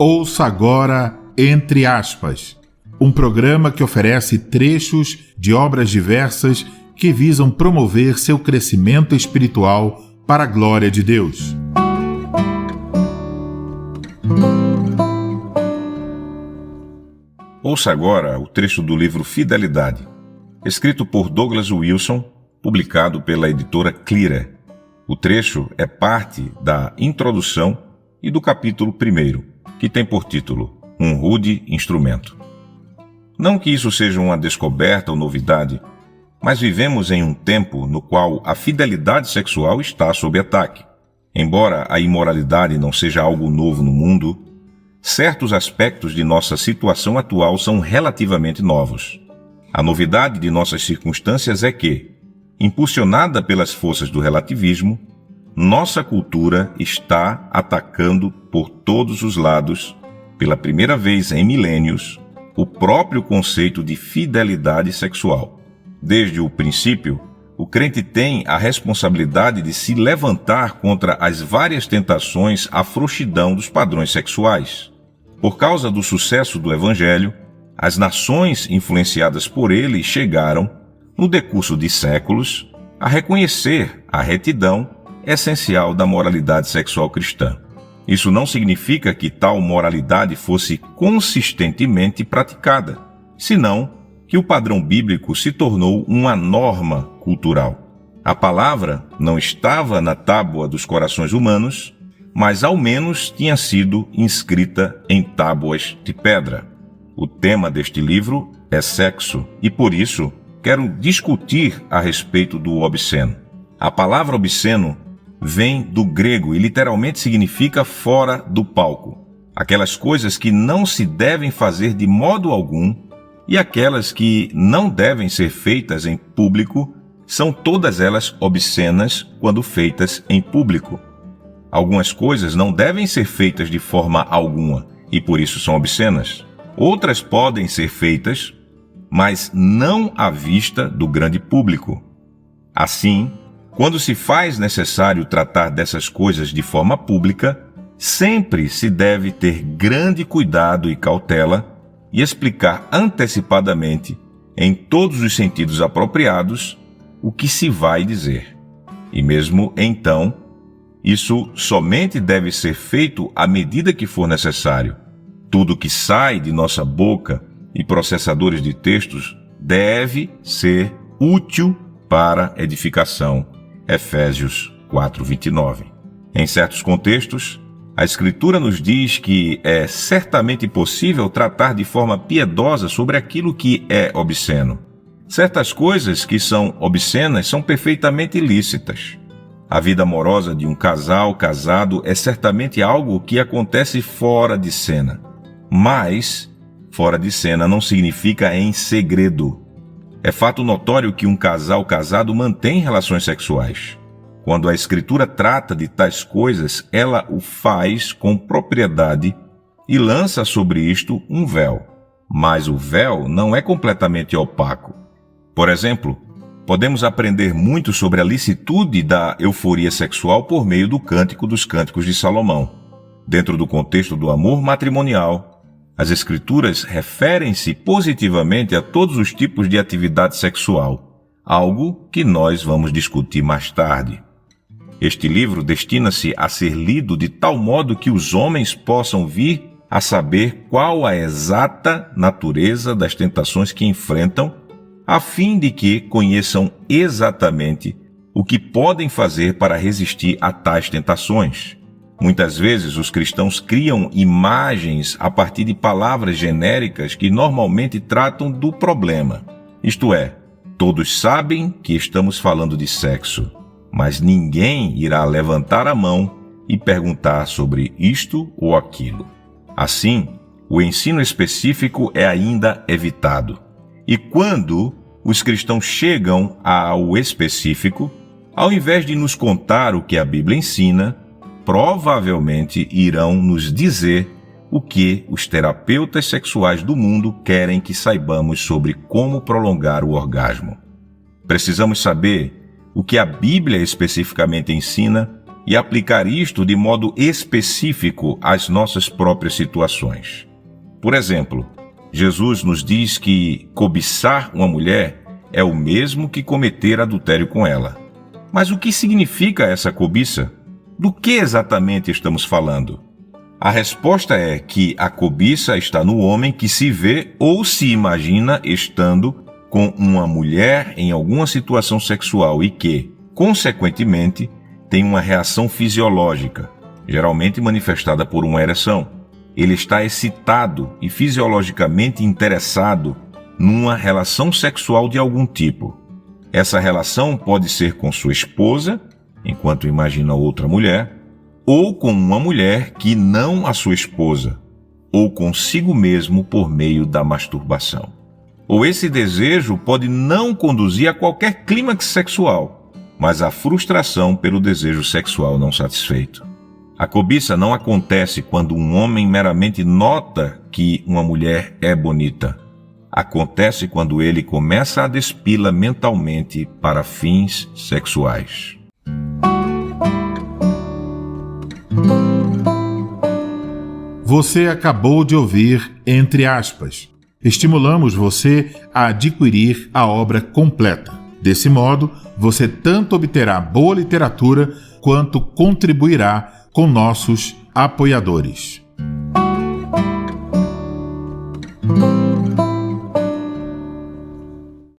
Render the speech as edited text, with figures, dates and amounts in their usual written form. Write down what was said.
Ouça agora Entre Aspas, um programa que oferece trechos de obras diversas que visam promover seu crescimento espiritual para a glória de Deus. Ouça agora o trecho do livro Fidelidade, escrito por Douglas Wilson, publicado pela editora Clira. O trecho é parte da introdução e do capítulo 1, que tem por título Um Rude Instrumento. Não que isso seja uma descoberta ou novidade, mas vivemos em um tempo no qual a fidelidade sexual está sob ataque. Embora a imoralidade não seja algo novo no mundo, certos aspectos de nossa situação atual são relativamente novos. A novidade de nossas circunstâncias é que, impulsionada pelas forças do relativismo, nossa cultura está atacando por todos os lados, pela primeira vez em milênios, o próprio conceito de fidelidade sexual. Desde o princípio, o crente tem a responsabilidade de se levantar contra as várias tentações à frouxidão dos padrões sexuais. Por causa do sucesso do Evangelho, as nações influenciadas por ele chegaram, no decurso de séculos, a reconhecer a retidão essencial da moralidade sexual cristã. Isso não significa que tal moralidade fosse consistentemente praticada, senão que o padrão bíblico se tornou uma norma cultural. A palavra não estava na tábua dos corações humanos, mas ao menos tinha sido inscrita em tábuas de pedra. O tema deste livro é sexo e, por isso, quero discutir a respeito do obsceno. A palavra obsceno vem do grego e literalmente significa fora do palco. Aquelas coisas que não se devem fazer de modo algum e aquelas que não devem ser feitas em público são todas elas obscenas quando feitas em público. Algumas coisas não devem ser feitas de forma alguma e por isso são obscenas. Outras podem ser feitas, mas não à vista do grande público. Assim, quando se faz necessário tratar dessas coisas de forma pública, sempre se deve ter grande cuidado e cautela e explicar antecipadamente, em todos os sentidos apropriados, o que se vai dizer. E mesmo então, isso somente deve ser feito à medida que for necessário. Tudo que sai de nossa boca e processadores de textos deve ser útil para edificação. Efésios 4:29. Em certos contextos, a Escritura nos diz que é certamente possível tratar de forma piedosa sobre aquilo que é obsceno. Certas coisas que são obscenas são perfeitamente lícitas. A vida amorosa de um casal casado é certamente algo que acontece fora de cena. Mas, fora de cena não significa em segredo. É fato notório que um casal casado mantém relações sexuais. Quando a Escritura trata de tais coisas, ela o faz com propriedade e lança sobre isto um véu. Mas o véu não é completamente opaco. Por exemplo, podemos aprender muito sobre a licitude da euforia sexual por meio do Cântico dos Cânticos de Salomão. Dentro do contexto do amor matrimonial, as Escrituras referem-se positivamente a todos os tipos de atividade sexual, algo que nós vamos discutir mais tarde. Este livro destina-se a ser lido de tal modo que os homens possam vir a saber qual a exata natureza das tentações que enfrentam, a fim de que conheçam exatamente o que podem fazer para resistir a tais tentações. Muitas vezes os cristãos criam imagens a partir de palavras genéricas que normalmente tratam do problema. Isto é, todos sabem que estamos falando de sexo, mas ninguém irá levantar a mão e perguntar sobre isto ou aquilo. Assim, o ensino específico é ainda evitado. E quando os cristãos chegam ao específico, ao invés de nos contar o que a Bíblia ensina, provavelmente irão nos dizer o que os terapeutas sexuais do mundo querem que saibamos sobre como prolongar o orgasmo. Precisamos saber o que a Bíblia especificamente ensina e aplicar isto de modo específico às nossas próprias situações. Por exemplo, Jesus nos diz que cobiçar uma mulher é o mesmo que cometer adultério com ela. Mas o que significa essa cobiça? Do que exatamente estamos falando? A resposta é que a cobiça está no homem que se vê ou se imagina estando com uma mulher em alguma situação sexual e que, consequentemente, tem uma reação fisiológica, geralmente manifestada por uma ereção. Ele está excitado e fisiologicamente interessado numa relação sexual de algum tipo. Essa relação pode ser com sua esposa, enquanto imagina outra mulher, ou com uma mulher que não a sua esposa, ou consigo mesmo por meio da masturbação. Ou esse desejo pode não conduzir a qualquer clímax sexual, mas à frustração pelo desejo sexual não satisfeito. A cobiça não acontece quando um homem meramente nota que uma mulher é bonita. Acontece quando ele começa a despi-la mentalmente para fins sexuais. Você acabou de ouvir Entre Aspas. Estimulamos você a adquirir a obra completa. Desse modo, você tanto obterá boa literatura quanto contribuirá com nossos apoiadores.